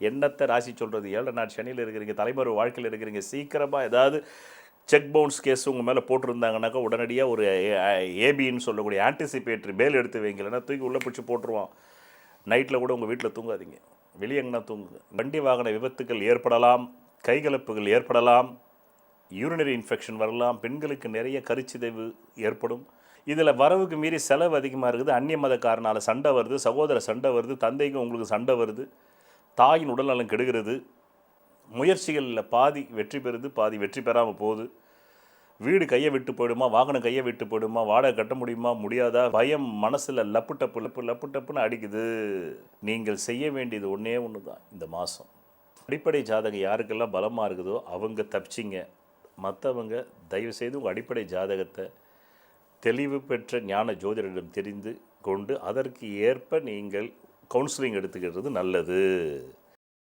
என்னத்தை ராசி சொல்கிறது? 7 நாட் சனியில் இருக்கிறீங்க, தலைமறை வாழ்க்கையில் இருக்கிறீங்க. சீக்கிரமாக ஏதாவது செக் பவுன்ஸ் கேஸ் உங்கள் மேலே போட்டிருந்தாங்கனாக்கா உடனடியாக ஒரு ஏபின்னு சொல்லக்கூடிய ஆன்டிசிபேட்டரி பேல் எடுத்து வைங்களேன்னா தூக்கி உள்ளே பிடிச்சி போட்டுருவான். நைட்டில் கூட உங்கள் வீட்டில் தூங்காதீங்க, வெளியே எங்கன்னா தூங்குங்க. வண்டி வாகன விபத்துக்கள் ஏற்படலாம், கைகலப்புகள் ஏற்படலாம், யூரினரி இன்ஃபெக்ஷன் வரலாம், பெண்களுக்கு நிறைய கருச்சிதைவு ஏற்படும். இதில் வரவுக்கு மீறி செலவு அதிகமாக இருக்குது. அந்நிய மதக்காரனால் சண்டை வருது, சகோதர சண்டை வருது, தந்தைக்கும் உங்களுக்கு சண்டை வருது, தாயின் உடல்நலம் கெடுகிறது, முயற்சிகளில் பாதி வெற்றி பெறுது, பாதி வெற்றி பெறாமல் போகுது. வீடு கையை விட்டு போயிடுமா, வாகனம் கையை விட்டு போயிடுமா, வாடகை கட்ட முடியுமா முடியாதா, பயம் மனசில் லப்பு டப்புன்னு அடிக்குது. நீங்கள் செய்ய வேண்டியது ஒன்றே ஒன்று தான் இந்த மாதம். அடிப்படை ஜாதகம் யாருக்கெல்லாம் பலமாக இருக்குதோ அவங்க தப்பிச்சிங்க. மற்றவங்க தயவுசெய்து உங்கள் அடிப்படை ஜாதகத்தை தெளிவு பெற்ற ஞான ஜோதிடரிடம் தெரிந்து கொண்டு அதற்கு ஏற்ப நீங்கள் கவுன்சிலிங் எடுத்துக்கிறது நல்லது.